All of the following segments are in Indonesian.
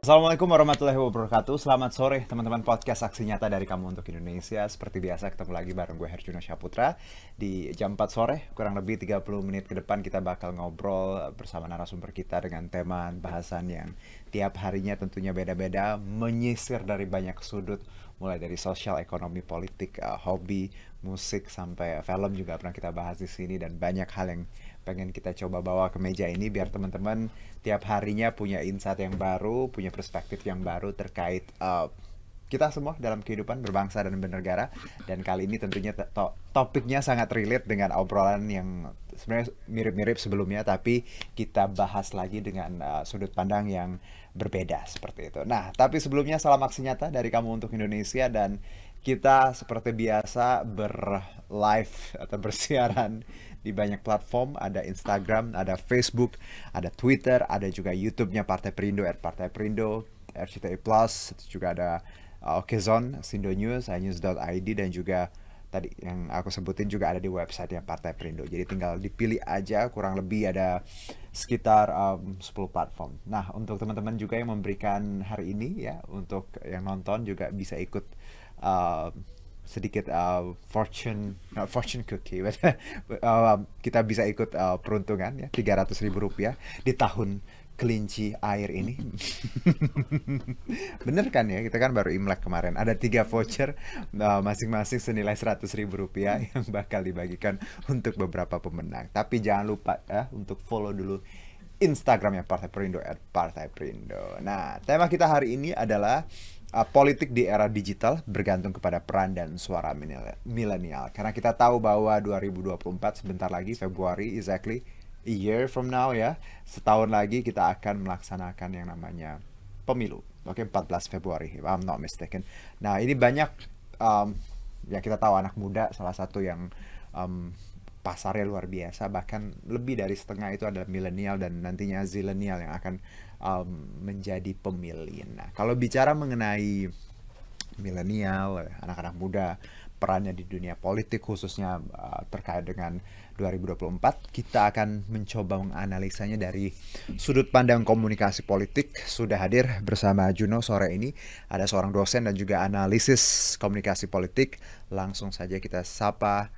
Assalamualaikum warahmatullahi wabarakatuh. Selamat sore teman-teman podcast Aksi Nyata dari Kamu Untuk Indonesia. Seperti biasa ketemu lagi bareng gue Herjuno Syaputra. Di jam 4 sore, kurang lebih 30 menit ke depan kita bakal ngobrol bersama narasumber kita dengan tema bahasan yang tiap harinya tentunya beda-beda, menyisir dari banyak sudut, mulai dari sosial, ekonomi, politik, hobi, musik, sampai film juga pernah kita bahas di sini, dan banyak hal yang pengen kita coba bawa ke meja ini biar teman-teman tiap harinya punya insight yang baru, punya perspektif yang baru terkait kita semua dalam kehidupan berbangsa dan bernegara. Dan kali ini tentunya topiknya sangat relate dengan obrolan yang sebenarnya mirip-mirip sebelumnya, tapi kita bahas lagi dengan sudut pandang yang berbeda seperti itu. Nah, tapi sebelumnya salam aksi nyata dari Kamu Untuk Indonesia, dan kita seperti biasa live atau bersiaran di banyak platform. Ada Instagram, ada Facebook, ada Twitter, ada juga YouTube-nya Partai Perindo, Partai Perindo, RCTI Plus, juga ada Okezon, Sindo News, iNews.id, dan juga tadi yang aku sebutin juga ada di website-nya Partai Perindo. Jadi tinggal dipilih aja, kurang lebih ada sekitar 10 platform. Nah, untuk teman-teman juga yang memberikan hari ini ya, untuk yang nonton juga bisa ikut sedikit fortune cookie. Kita bisa ikut peruntungan ya, Rp300.000 di tahun kelinci air ini. Bener kan ya, kita kan baru Imlek kemarin. Ada 3 voucher masing-masing senilai Rp100.000 yang bakal dibagikan untuk beberapa pemenang. Tapi jangan lupa ya untuk follow dulu Instagramnya Partai Perindo @Partai Perindo. Nah, tema kita hari ini adalah politik di era digital bergantung kepada peran dan suara milenial. Karena kita tahu bahwa 2024 sebentar lagi, Februari, exactly a year from now ya, setahun lagi kita akan melaksanakan yang namanya pemilu. Oke, 14 Februari, if I'm not mistaken. Nah, ini banyak ya kita tahu anak muda salah satu yang pasarnya luar biasa, bahkan lebih dari setengah itu adalah milenial dan nantinya zilenial yang akan menjadi pemilih. Nah, kalau bicara mengenai milenial, anak-anak muda, perannya di dunia politik khususnya terkait dengan 2024, kita akan mencoba menganalisanya dari sudut pandang komunikasi politik. Sudah hadir bersama Juno sore ini, ada seorang dosen dan juga analisis komunikasi politik. Langsung saja kita sapa,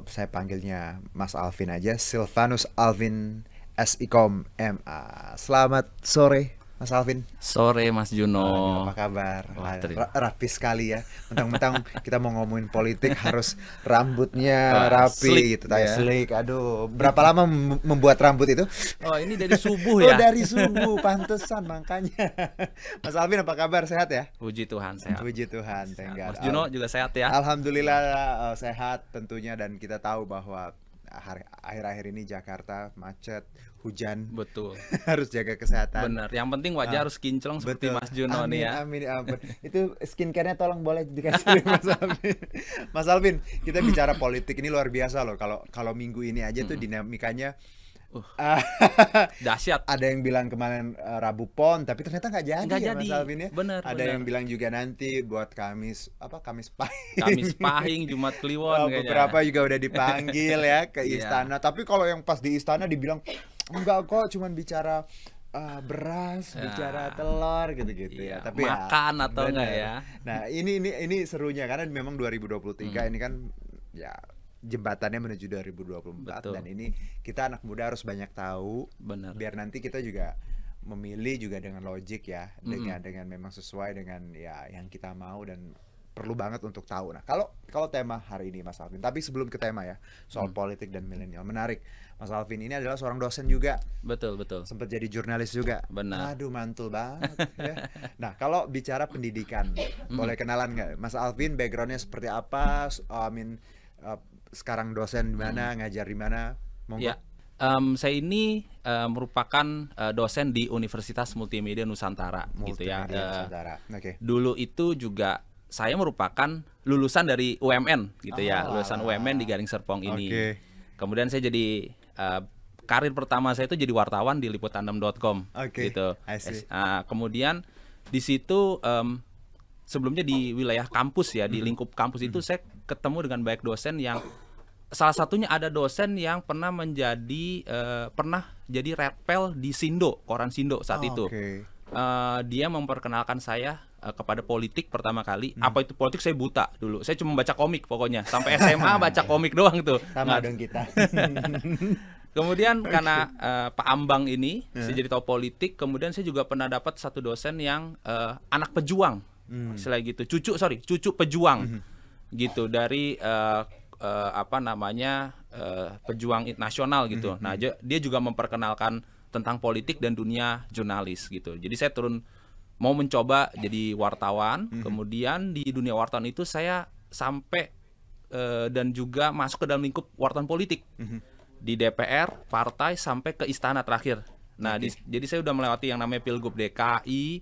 saya panggilnya Mas Alvin aja, Silvanus Alvin SIKOM MA. Selamat sore Mas Alvin. Sore Mas Juno. Apa kabar? Rapi sekali ya. Mentang-mentang kita mau ngomongin politik harus rambutnya rapi slick, gitu, slick. Aduh, berapa lama membuat rambut itu? Oh, ini dari subuh ya. Oh, dari subuh, pantesan makanya. Mas Alvin apa kabar? Sehat ya? Puji Tuhan sehat. Puji Tuhan, thank God. Mas Juno juga sehat ya? Alhamdulillah sehat tentunya, dan kita tahu bahwa akhir-akhir ini Jakarta macet, hujan. Betul. Harus jaga kesehatan. Benar. Yang penting wajah harus kinclong seperti Mas Juno nih ya. Amin, amin. Itu skincare-nya tolong boleh dikasih Mas Alvin. Mas Alvin, kita bicara politik ini luar biasa loh. Kalau minggu ini aja tuh dinamikanya dahsyat. Ada yang bilang kemarin Rabu Pon, tapi ternyata nggak jadi. Mas Alvin ya. Bener, ada yang bilang juga nanti buat Kamis Pahing. Kamis Pahing, Jumat Kliwon kayaknya. Beberapa juga udah dipanggil ya ke istana. Tapi kalau yang pas di istana dibilang enggak kok, cuman bicara beras, bicara telur gitu-gitu ya. Tapi makan atau enggak ya. Nah, ini serunya karena memang 2023 ini kan ya jembatannya menuju 2024. Betul. Dan ini kita anak muda harus banyak tahu. Bener. Biar nanti kita juga memilih juga dengan logik ya, dengan memang sesuai dengan ya yang kita mau, dan perlu banget untuk tahu. Nah, kalau tema hari ini Mas Alvin, tapi sebelum ke tema ya soal politik dan milenial, menarik. Mas Alvin ini adalah seorang dosen juga. Betul. Sempat jadi jurnalis juga. Benar. Aduh, mantul banget ya. Nah, kalau bicara pendidikan, boleh kenalan nggak Mas Alvin, backgroundnya seperti apa? Sekarang dosen di mana, ngajar di mana? Monggo. Ya. Saya ini merupakan dosen di Universitas Multimedia Nusantara gitu ya. Okay. Dulu itu juga saya merupakan lulusan dari UMN gitu ya, lulusan UMN di Garing Serpong ini. Kemudian saya jadi karir pertama saya itu jadi wartawan di liputan6.com gitu. Kemudian di situ sebelumnya di wilayah kampus ya, di lingkup kampus itu saya ketemu dengan banyak dosen yang salah satunya ada dosen yang pernah jadi redpel di Sindo, koran Sindo saat itu. dia memperkenalkan saya kepada politik pertama kali. Apa itu politik saya buta dulu. Saya cuma baca komik pokoknya. Sampai SMA baca komik doang tuh. Sama dong kita. Kemudian karena Pak Ambang ini, saya jadi tahu politik. Kemudian saya juga pernah dapat satu dosen yang anak pejuang, istilah gitu. Cucu pejuang, gitu dari pejuang nasional gitu. Nah, dia juga memperkenalkan tentang politik dan dunia jurnalis gitu. Jadi saya mau mencoba jadi wartawan. Kemudian di dunia wartawan itu saya sampai dan juga masuk ke dalam lingkup wartawan politik. Di DPR, partai, sampai ke istana terakhir. Nah, jadi saya udah melewati yang namanya Pilgub DKI.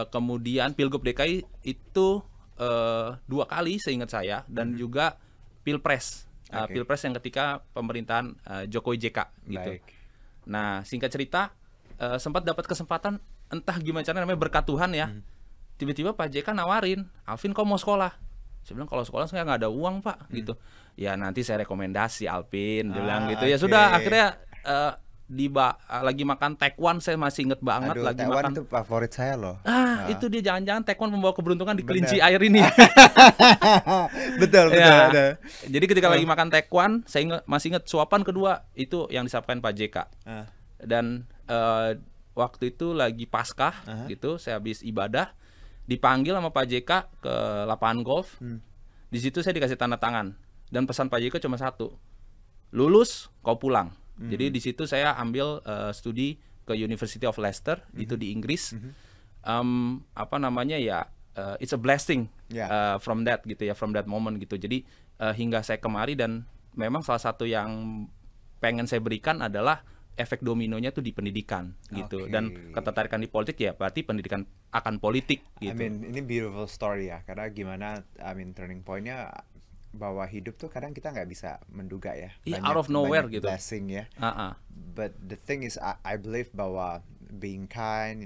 Kemudian Pilgub DKI itu 2 kali seingat saya. Dan juga Pilpres. Pilpres yang ketika pemerintahan Jokowi JK gitu. Nah, singkat cerita, sempat dapat kesempatan, entah gimana caranya, namanya berkat Tuhan ya. Tiba-tiba Pak JK nawarin, Alvin kok mau sekolah? Saya bilang kalau sekolah saya nggak ada uang Pak, gitu. Ya nanti saya rekomendasi Alvin, dia bilang gitu. Ya sudah, akhirnya lagi makan taekwondo, saya masih inget banget. Aduh, lagi taekwondo makan itu favorit saya loh. Itu dia jangan-jangan taekwondo membawa keberuntungan di kelinci air ini. Betul. Ya. Jadi ketika lagi makan taekwondo, saya masih ingat suapan kedua itu yang disampaikan Pak JK. Dan waktu itu lagi Paskah gitu, saya habis ibadah, dipanggil sama Pak JK ke lapangan golf. Di situ saya dikasih tanda tangan dan pesan Pak JK cuma satu, lulus kau pulang. Jadi di situ saya ambil studi ke University of Leicester, itu di Inggris. It's a blessing from that gitu ya, from that moment gitu. Jadi hingga saya kemari, dan memang salah satu yang pengen saya berikan adalah efek dominonya tuh di pendidikan gitu. Dan ketertarikan di politik ya berarti pendidikan akan politik gitu. Ini beautiful story ya, karena gimana turning point-nya bahwa hidup tuh kadang kita nggak bisa menduga ya. Out of nowhere gitu. Blessing ya. But the thing is, I believe bahwa being kind,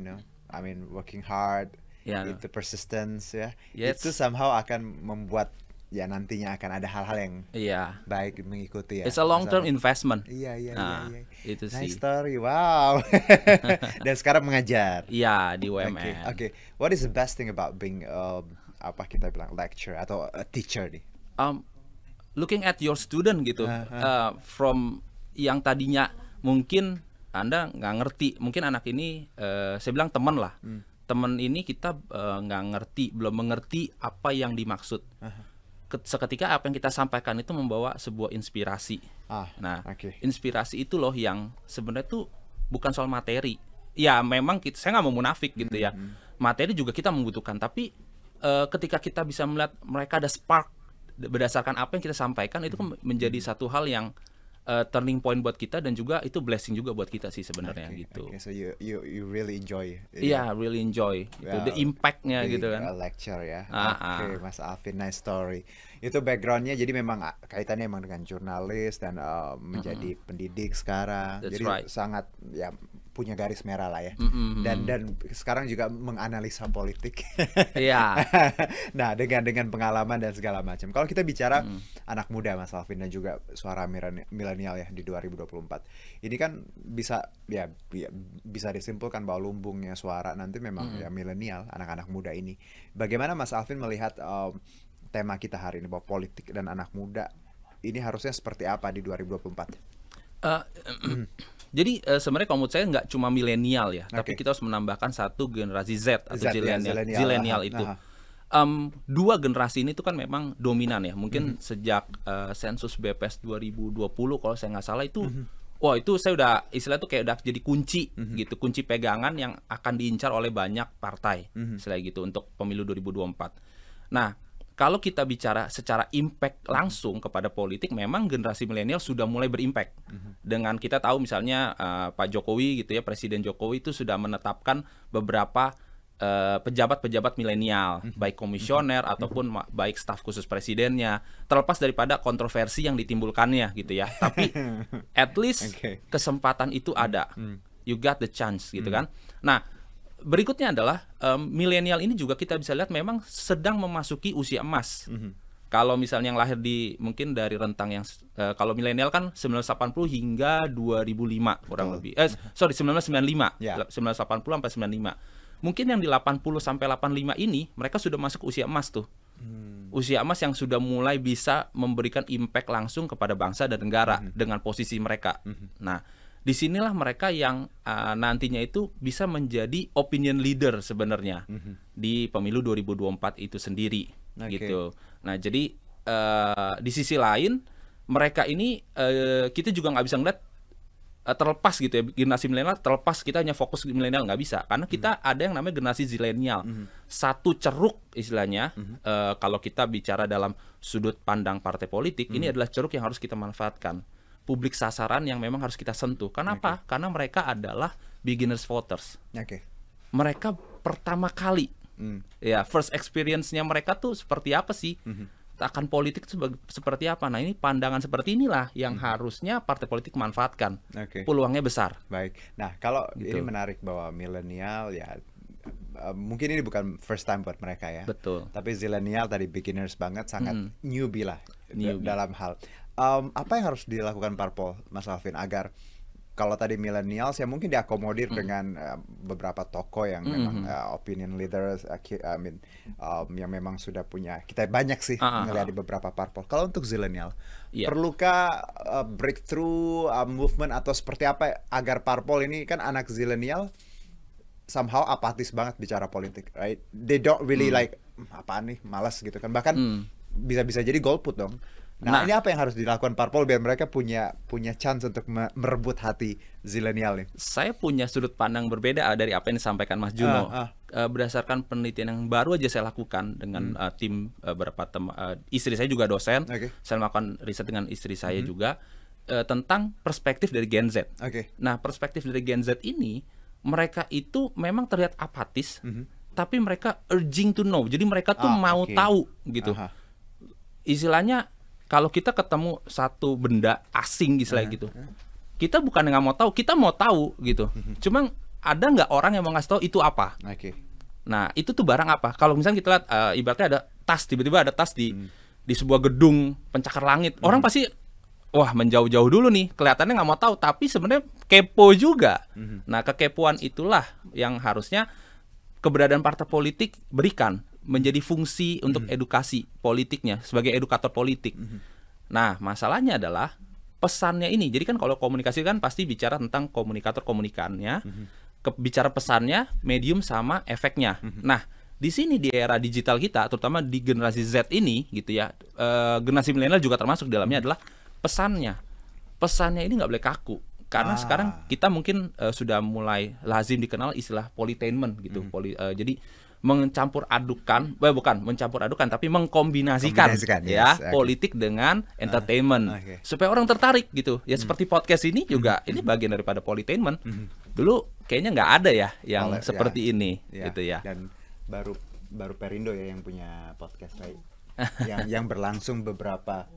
working hard, itu persistence ya, itu somehow akan membuat ya nantinya akan ada hal-hal yang baik mengikuti ya. It's a long term investment. Iya. Itu sih. Nice story, wow. Dan sekarang mengajar. Iya, di UMN. Okay. What is the best thing about being kita bilang lecturer atau a teacher nih? Looking at your student gitu, from yang tadinya mungkin Anda nggak ngerti, mungkin anak ini saya bilang teman lah, teman ini kita nggak ngerti, belum mengerti apa yang dimaksud. Seketika apa yang kita sampaikan itu membawa sebuah inspirasi. Inspirasi itu loh yang sebenarnya tuh bukan soal materi. Ya memang saya nggak mau munafik gitu ya. Materi juga kita membutuhkan, tapi ketika kita bisa melihat mereka ada spark berdasarkan apa yang kita sampaikan, itu menjadi satu hal yang turning point buat kita, dan juga itu blessing juga buat kita sih sebenarnya gitu. So you really enjoy. Really enjoy. The impact-nya gitu kan. Lecture ya. Mas Alvin, nice story. Itu background-nya jadi memang kaitannya emang dengan jurnalis dan menjadi pendidik sekarang. That's jadi right. sangat ya punya garis merah lah ya. Dan sekarang juga menganalisa politik. Nah, dengan pengalaman dan segala macam. Kalau kita bicara anak muda Mas Alvin dan juga suara milenial ya di 2024. Ini kan bisa disimpulkan bahwa lumbungnya suara nanti memang ya milenial, anak-anak muda ini. Bagaimana Mas Alvin melihat tema kita hari ini bahwa politik dan anak muda ini harusnya seperti apa di 2024? Jadi sebenarnya kalau menurut saya nggak cuma milenial ya, tapi kita harus menambahkan satu generasi Z atau zilenial itu. Dua generasi ini tuh kan memang dominan ya. Mungkin sejak sensus BPS 2020 kalau saya nggak salah itu, wah itu saya udah istilah tuh kayak udah jadi kunci gitu, kunci pegangan yang akan diincar oleh banyak partai, istilah gitu untuk pemilu 2024. Nah, kalau kita bicara secara impact langsung kepada politik, memang generasi milenial sudah mulai berimpact. Dengan kita tahu misalnya Pak Jokowi gitu ya, Presiden Jokowi itu sudah menetapkan beberapa pejabat-pejabat milenial, baik komisioner ataupun baik staf khusus presidennya, terlepas daripada kontroversi yang ditimbulkannya gitu ya. Tapi at least kesempatan itu ada. You got the chance gitu kan. Nah, berikutnya adalah milenial ini juga kita bisa lihat memang sedang memasuki usia emas. Kalau misalnya yang lahir di mungkin dari rentang yang kalau milenial kan 1980 hingga 2005 kurang lebih. 1995. Yeah. 1980 sampai 95. Mungkin yang di 80 sampai 85 ini mereka sudah masuk usia emas tuh. Usia emas yang sudah mulai bisa memberikan impact langsung kepada bangsa dan negara dengan posisi mereka. Nah, disinilah mereka yang nantinya itu bisa menjadi opinion leader sebenarnya di pemilu 2024 itu sendiri. Gitu. Nah, jadi di sisi lain mereka ini kita juga nggak bisa ngeliat terlepas gitu ya, generasi milenial terlepas kita hanya fokus di milenial, nggak bisa, karena kita ada yang namanya generasi zilenial. Satu ceruk istilahnya, kalau kita bicara dalam sudut pandang partai politik, ini adalah ceruk yang harus kita manfaatkan, publik sasaran yang memang harus kita sentuh. Kenapa? Karena mereka adalah beginners voters. Mereka pertama kali ya, first experience-nya mereka tuh seperti apa sih? Akan politik seperti apa? Nah, ini pandangan seperti inilah yang harusnya partai politik manfaatkan. Peluangnya besar. Baik. Nah, kalau gitu. Ini menarik bahwa milenial ya mungkin ini bukan first time buat mereka ya. Betul. Tapi zilenial tadi beginners banget, sangat newbie lah dalam hal. Apa yang harus dilakukan parpol, Mas Alvin, agar kalau tadi millennials ya mungkin diakomodir dengan beberapa tokoh yang memang opinion leaders, yang memang sudah punya, kita banyak sih ngelihat di beberapa parpol. Kalau untuk zilenial, perlukah breakthrough movement atau seperti apa agar parpol ini, kan anak zilenial somehow apatis banget bicara politik, right? They don't really like apaan nih, malas gitu kan, bahkan bisa-bisa jadi golput dong. Nah, ini apa yang harus dilakukan parpol biar mereka punya chance untuk merebut hati zilenial nih? Saya punya sudut pandang berbeda dari apa yang disampaikan Mas Juno. Berdasarkan penelitian yang baru aja saya lakukan dengan tim beberapa istri saya juga dosen. Saya melakukan riset dengan istri saya juga tentang perspektif dari Gen Z. Nah, perspektif dari Gen Z ini, mereka itu memang terlihat apatis, tapi mereka urging to know. Jadi mereka tuh mau tahu gitu. Istilahnya, kalau kita ketemu satu benda asing istilahnya gitu, kita bukan nggak mau tahu, kita mau tahu gitu. Cuma ada nggak orang yang mau ngasih tahu itu apa? Nah, itu tuh barang apa? Kalau misalnya kita lihat ibaratnya ada tas, tiba-tiba ada tas di sebuah gedung pencakar langit, orang pasti wah menjauh-jauh dulu nih, kelihatannya nggak mau tahu, tapi sebenarnya kepo juga. Nah, kekepoan itulah yang harusnya keberadaan partai politik berikan, menjadi fungsi untuk edukasi politiknya sebagai edukator politik. Nah, masalahnya adalah pesannya ini. Jadi kan kalau komunikasi kan pasti bicara tentang komunikator komunikannya, bicara pesannya, medium sama efeknya. Nah, di sini di era digital kita, terutama di generasi Z ini gitu ya, generasi milenial juga termasuk di dalamnya adalah pesannya. Pesannya ini nggak boleh kaku. Karena sekarang kita mungkin sudah mulai lazim dikenal istilah politainment gitu. Jadi mencampur adukan, bukan mencampur adukan, tapi mengkombinasikan ya politik dengan entertainment supaya orang tertarik gitu. Ya seperti podcast ini juga ini bagian daripada politainment. Dulu kayaknya nggak ada ya yang seperti ini gitu ya. Dan baru Perindo ya yang punya podcast kayak yang berlangsung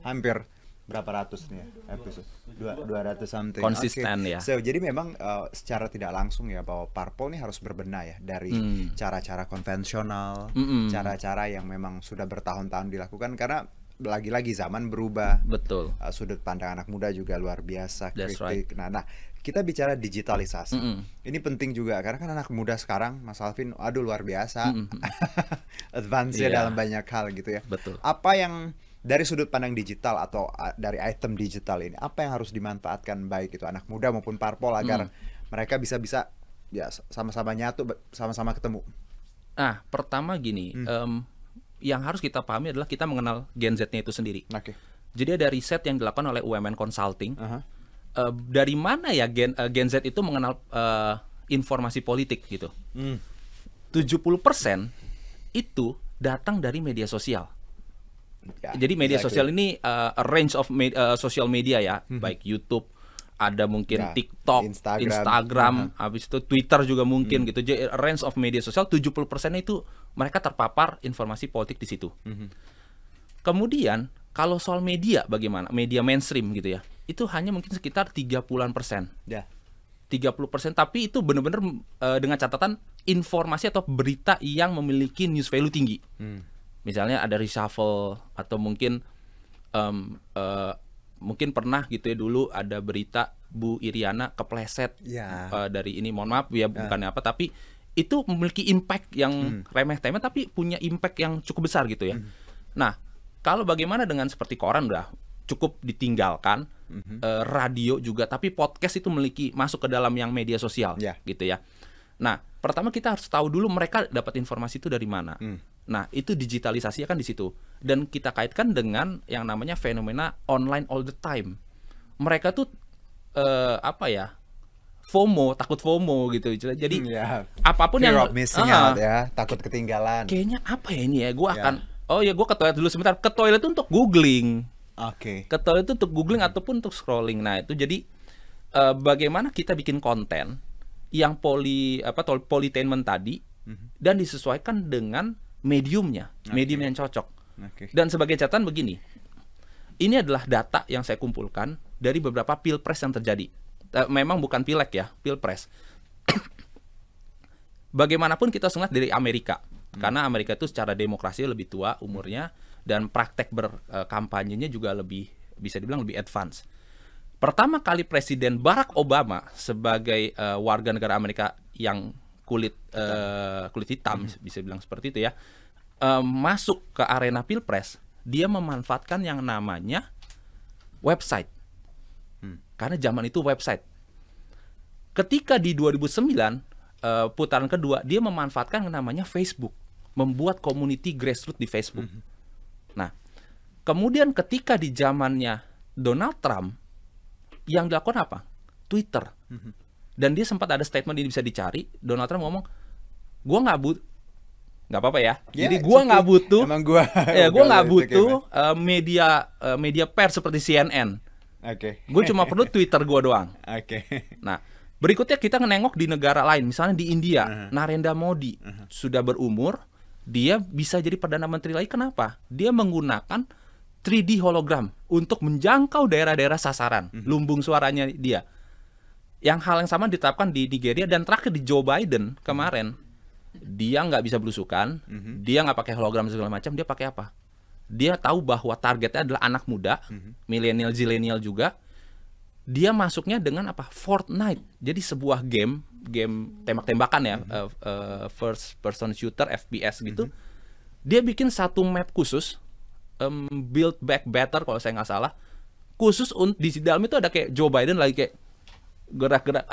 hampir berapa ratus nih ya episode, 200 something. Konsisten ya. So, jadi memang secara tidak langsung ya bahwa parpol ini harus berbenah ya dari cara-cara konvensional, cara-cara yang memang sudah bertahun-tahun dilakukan, karena lagi-lagi zaman berubah. Betul. Sudut pandang anak muda juga luar biasa, kritik. Nah, kita bicara digitalisasi. Ini penting juga karena kan anak muda sekarang, Mas Alvin, aduh luar biasa, advance ya dalam banyak hal gitu ya. Betul. Apa yang dari sudut pandang digital atau dari item digital ini, apa yang harus dimanfaatkan baik itu anak muda maupun parpol agar mereka bisa ya sama-sama nyatu, sama-sama ketemu? Nah, pertama gini, yang harus kita pahami adalah kita mengenal Gen Z-nya itu sendiri. Jadi ada riset yang dilakukan oleh UMN Consulting. Dari mana ya Gen Z itu mengenal informasi politik gitu? 70% itu datang dari media sosial. Jadi media sosial ini a range of social media ya, baik YouTube, ada mungkin TikTok, Instagram, habis itu Twitter juga mungkin gitu. Jadi range of media sosial 70% itu mereka terpapar informasi politik di situ. Kemudian kalau soal media bagaimana? Media mainstream gitu ya. Itu hanya mungkin sekitar 30%. 30%, tapi itu benar-benar dengan catatan informasi atau berita yang memiliki news value tinggi. Misalnya ada reshuffle atau mungkin mungkin pernah gitu ya, dulu ada berita Bu Iriana kepleset dari ini, mohon maaf ya bukannya apa, tapi itu memiliki impact yang remeh-temeh tapi punya impact yang cukup besar gitu ya. Nah, kalau bagaimana dengan seperti koran udah cukup ditinggalkan, radio juga, tapi podcast itu masuk ke dalam yang media sosial gitu ya. Nah, pertama kita harus tahu dulu mereka dapat informasi itu dari mana. Nah, itu digitalisasi kan di situ. Dan kita kaitkan dengan yang namanya fenomena online all the time. Mereka tuh FOMO, takut FOMO gitu. Jadi apapun fear yang of missing out ya, takut ketinggalan. Kayaknya apa ya ini ya? Gue akan gue ke toilet dulu sebentar. Ke toilet itu untuk googling. Ke toilet itu untuk googling ataupun untuk scrolling. Nah, itu jadi bagaimana kita bikin konten yang politainment tadi dan disesuaikan dengan mediumnya, medium yang cocok. Dan sebagai catatan begini, ini adalah data yang saya kumpulkan dari beberapa pilpres yang terjadi. Memang bukan pileg ya, pilpres. Bagaimanapun kita lihat dari Amerika, karena Amerika itu secara demokrasi lebih tua umurnya dan praktek berkampanyenya juga lebih, bisa dibilang lebih advance. Pertama kali Presiden Barack Obama sebagai warga negara Amerika yang kulit hitam, bisa bilang seperti itu ya, masuk ke arena pilpres, dia memanfaatkan yang namanya website. Karena zaman itu website. Ketika di 2009 putaran kedua, dia memanfaatkan yang namanya Facebook, membuat community grassroots di Facebook. Nah, kemudian ketika di zamannya Donald Trump, yang dilakukan apa? Twitter. Dan dia sempat ada statement ini bisa dicari. Donald Trump ngomong, gue nggak butuh, nggak apa-apa ya. Jadi gue nggak butuh, gue nggak butuh media pers seperti CNN. Gue cuma perlu Twitter gue doang. Nah, berikutnya kita nengok di negara lain, misalnya di India, Narendra Modi sudah berumur, dia bisa jadi perdana menteri lagi. Kenapa? Dia menggunakan 3D hologram untuk menjangkau daerah-daerah sasaran, lumbung suaranya dia. Yang hal yang sama diterapkan di Nigeria, dan terakhir di Joe Biden kemarin, dia nggak bisa belusukan, dia nggak pakai hologram segala macam, dia pakai apa? Dia tahu bahwa targetnya adalah anak muda, milenial, zilenial juga. Dia masuknya dengan apa? Fortnite. Jadi sebuah game tembak-tembakan ya, first person shooter, FPS gitu. Dia bikin satu map khusus, Build Back Better kalau saya nggak salah, khusus di dalam itu ada kayak Joe Biden lagi kayak gerak-gerak,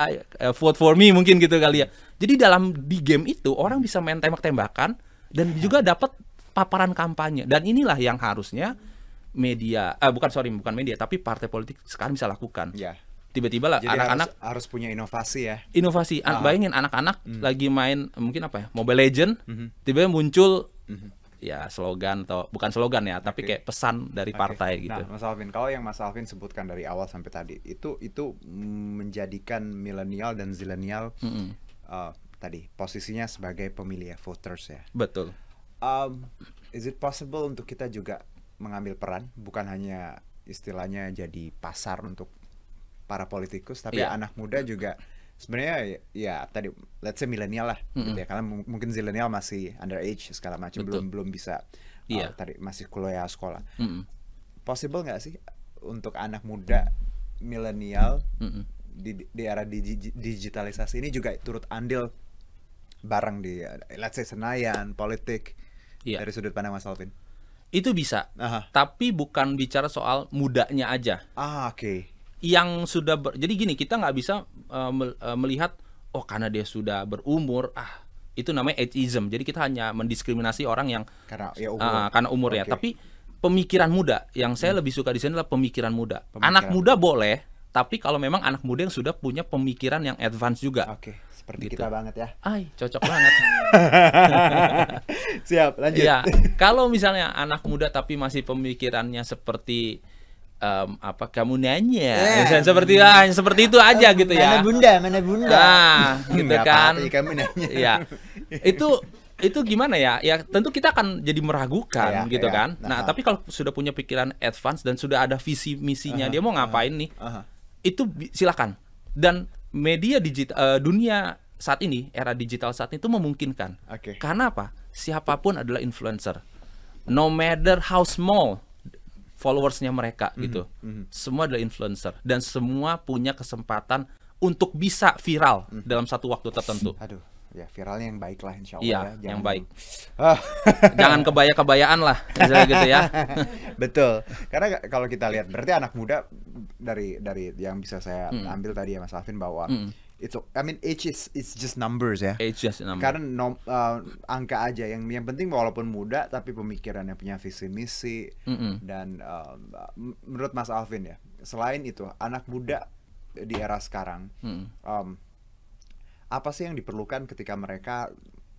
vote for me mungkin gitu kali ya. Jadi di game itu orang bisa main tembak-tembakan dan juga dapat paparan kampanye. Dan inilah yang harusnya media, bukan media, tapi partai politik sekarang bisa lakukan. Tiba-tiba lah anak-anak harus punya inovasi ya. Inovasi. Bayangin anak-anak lagi main mungkin apa ya, Mobile Legend, tiba-tiba muncul ya slogan, atau bukan slogan ya, tapi kayak pesan dari partai gitu. Nah, Mas Alvin, kalau yang Mas Alvin sebutkan dari awal sampai tadi itu menjadikan milenial dan zilenial tadi posisinya sebagai pemilih voters ya. Betul. Is it possible untuk kita juga mengambil peran, bukan hanya istilahnya jadi pasar untuk para politikus, tapi anak muda juga sebenarnya ya tadi let's say milenial lah gitu ya, karena mungkin zilenial masih underage segala macam, belum bisa tadi masih kuliah sekolah. Possible nggak sih untuk anak muda milenial di era digitalisasi ini juga turut andil bareng di let's say Senayan politik dari sudut pandang Mas Alvin? Itu bisa, tapi bukan bicara soal mudanya aja. Yang sudah jadi gini, kita nggak bisa melihat karena dia sudah berumur, itu namanya ageism. Jadi kita hanya mendiskriminasi orang yang karena umurnya. Tapi pemikiran muda, yang saya lebih suka di sini adalah pemikiran muda. Anak muda boleh, tapi kalau memang anak muda yang sudah punya pemikiran yang advance juga. Seperti kita banget ya. Cocok banget. Siap, lanjut. Ya, kalau misalnya anak muda tapi masih pemikirannya seperti kamu nanya, seperti itu aja gitu ya. Mana bunda. Gitu kan. Kamu nanya. Ya, itu gimana ya? Ya tentu kita akan jadi meragukan gitu kan. Nah, tapi kalau sudah punya pikiran advance dan sudah ada visi misinya, dia mau ngapain nih? Itu silakan. Dan media digital, dunia saat ini, era digital saat ini itu memungkinkan. Karena apa? Siapapun adalah influencer. no matter how small followersnya mereka gitu, semua adalah influencer dan semua punya kesempatan untuk bisa viral dalam satu waktu tertentu. Aduh, ya viralnya yang baik lah insya Allah Iya, ya. yang baik. Jangan kebaya-kebayaan lah, misalnya gitu ya. Betul. Karena kalau kita lihat berarti anak muda dari yang bisa saya ambil tadi ya Mas Alvin bahwa I mean age is just numbers ya. Age just a number. Karena angka aja yang penting walaupun muda tapi pemikirannya punya visi misi dan menurut Mas Alvin ya, selain itu anak muda di era sekarang apa sih yang diperlukan ketika mereka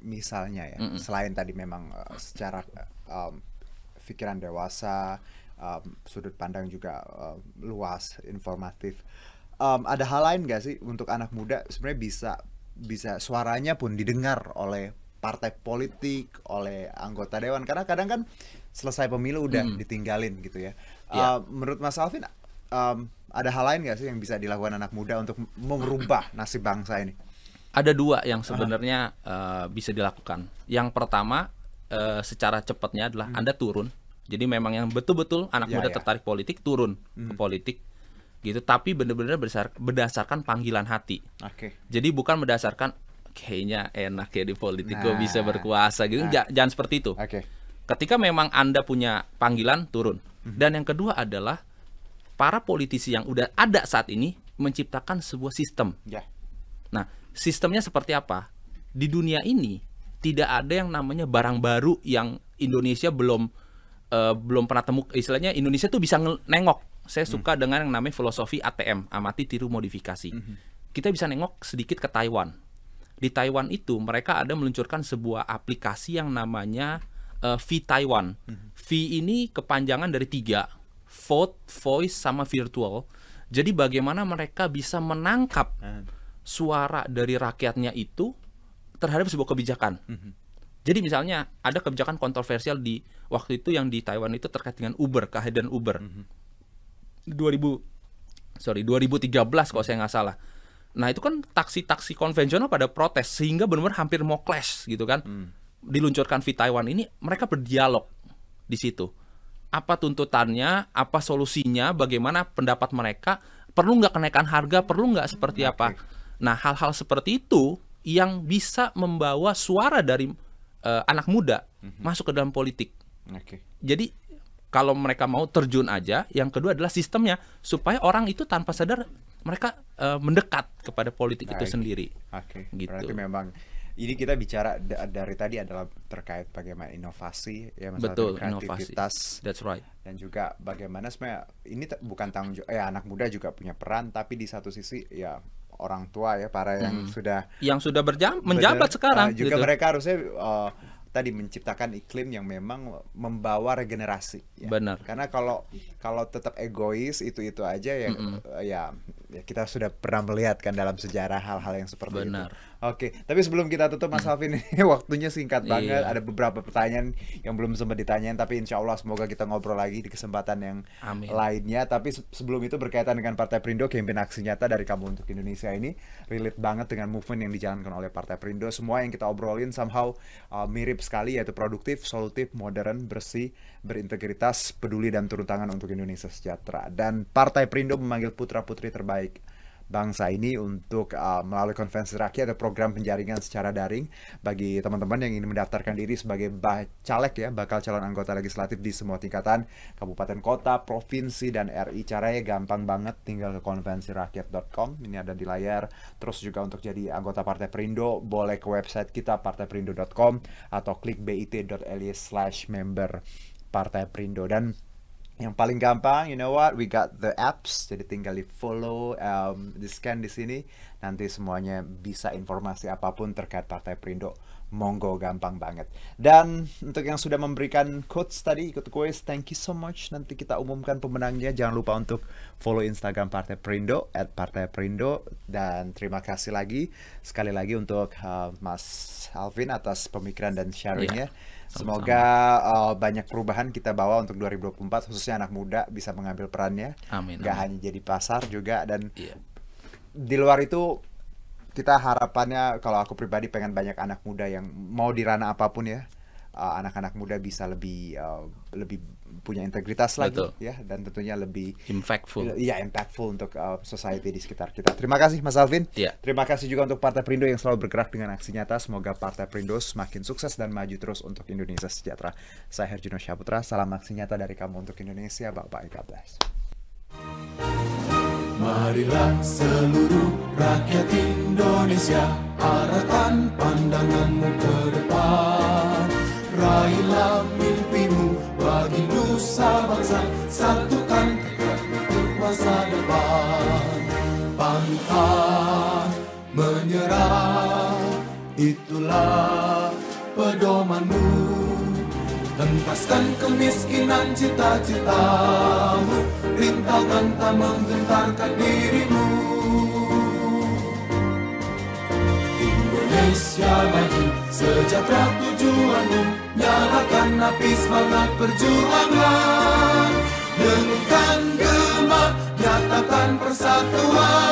misalnya ya selain tadi memang secara pikiran dewasa, sudut pandang juga luas, informatif. Ada hal lain nggak sih untuk anak muda sebenarnya bisa suaranya pun didengar oleh partai politik, oleh anggota dewan, karena kadang kan selesai pemilu udah ditinggalin gitu ya. Menurut Mas Alvin ada hal lain nggak sih yang bisa dilakukan anak muda untuk merubah nasib bangsa ini? Ada dua yang sebenarnya bisa dilakukan. Yang pertama secara cepatnya adalah Anda turun. Jadi memang yang betul-betul anak muda tertarik politik turun ke politik gitu, tapi benar-benar berdasarkan panggilan hati. Jadi bukan berdasarkan kayaknya enak ya di politik, gue bisa berkuasa gitu. Jangan seperti itu. Ketika memang Anda punya panggilan, turun. Dan yang kedua adalah para politisi yang udah ada saat ini menciptakan sebuah sistem. Nah, sistemnya seperti apa? Di dunia ini tidak ada yang namanya barang baru yang Indonesia belum pernah temu. Istilahnya Indonesia tuh bisa nengok. Saya suka dengan yang namanya filosofi ATM, amati tiru modifikasi. Kita bisa nengok sedikit ke Taiwan. Di Taiwan itu mereka ada meluncurkan sebuah aplikasi yang namanya V-Taiwan. V ini kepanjangan dari 3, vote, voice, sama virtual. Jadi bagaimana mereka bisa menangkap suara dari rakyatnya itu terhadap sebuah kebijakan. Jadi misalnya ada kebijakan kontroversial di waktu itu yang di Taiwan itu terkait dengan Uber, kehadiran Uber. 2013 kalau saya nggak salah. Nah itu kan taksi-taksi konvensional pada protes sehingga benar-benar hampir mau clash gitu kan. Diluncurkan V-Taiwan ini, mereka berdialog di situ. Apa tuntutannya, apa solusinya, bagaimana pendapat mereka, perlu nggak kenaikan harga, perlu nggak seperti apa. Nah hal-hal seperti itu yang bisa membawa suara dari anak muda masuk ke dalam politik. Jadi kalau mereka mau terjun aja, yang kedua adalah sistemnya supaya orang itu tanpa sadar mereka mendekat kepada politik itu sendiri. Gitu. Berarti memang ini kita bicara dari tadi adalah terkait bagaimana inovasi ya, masalah kreativitas. That's right. Dan juga bagaimana sebenarnya ini bukan tanggung jawab anak muda juga punya peran, tapi di satu sisi ya orang tua ya, para yang sudah menjabat sekarang juga gitu. mereka harusnya tadi menciptakan iklim yang memang membawa regenerasi ya. Benar. Karena kalau tetap egois itu aja ya kita sudah pernah melihat kan dalam sejarah hal-hal yang seperti itu. Oke, tapi sebelum kita tutup Mas Alvin ini waktunya singkat banget. Ada beberapa pertanyaan yang belum sempat ditanyain, tapi insya Allah semoga kita ngobrol lagi di kesempatan yang lainnya. Tapi sebelum itu berkaitan dengan Partai Perindo, campaign aksi nyata dari Kamu untuk Indonesia ini relate banget dengan movement yang dijalankan oleh Partai Perindo. Semua yang kita obrolin somehow mirip sekali, yaitu produktif, solutif, modern, bersih, berintegritas, peduli dan turun tangan untuk Indonesia sejahtera. Dan Partai Perindo memanggil putra-putri terbaik bangsa ini untuk melalui konvensi rakyat ada program penjaringan secara daring bagi teman-teman yang ingin mendaftarkan diri sebagai caleg ya, bakal calon anggota legislatif di semua tingkatan kabupaten kota, provinsi dan RI. Caranya gampang banget, tinggal ke konvensirakyat.com, ini ada di layar. Terus juga untuk jadi anggota Partai Perindo boleh ke website kita partaiprindo.com atau klik bit.ly/member Partai Perindo. Dan yang paling gampang, you know what, we got the apps, jadi tinggal di follow, di scan di sini, nanti semuanya bisa informasi apapun terkait Partai Perindo, monggo, gampang banget. Dan untuk yang sudah memberikan quotes tadi, ikut quiz, thank you so much. Nanti kita umumkan pemenangnya. Jangan lupa untuk follow Instagram Partai Perindo @partaiperindo. Dan terima kasih lagi sekali lagi untuk Mas Alvin atas pemikiran dan sharingnya. Semoga banyak perubahan kita bawa untuk 2024, khususnya anak muda bisa mengambil perannya. Gak hanya jadi pasar juga. Dan di luar itu kita harapannya, kalau aku pribadi pengen banyak anak muda yang mau di ranah apapun ya, anak-anak muda bisa lebih punya integritas lagi. Betul. Ya, dan tentunya lebih impactful. Iya, impactful untuk society di sekitar kita. Terima kasih Mas Alvin. Iya. Terima kasih juga untuk Partai Perindo yang selalu bergerak dengan aksi nyata. Semoga Partai Perindo semakin sukses dan maju terus untuk Indonesia sejahtera. Saya Herjuno Syaputra, salam aksi nyata dari Kamu untuk Indonesia. Bye-bye, God bless. Marilah seluruh rakyat Indonesia, arahkan pandanganmu ke depan. Raihlah mimpimu bagi nusa bangsa, satukan tekad untuk masa depan. Pantang menyerah, itulah pedomanmu. Hentaskan kemiskinan cita-citamu, rintangan tak menggentarkan dirimu. Indonesia maju, sejahtera tujuanmu, nyalakan api semangat perjuangan. Denungkan gema, nyatakan persatuan.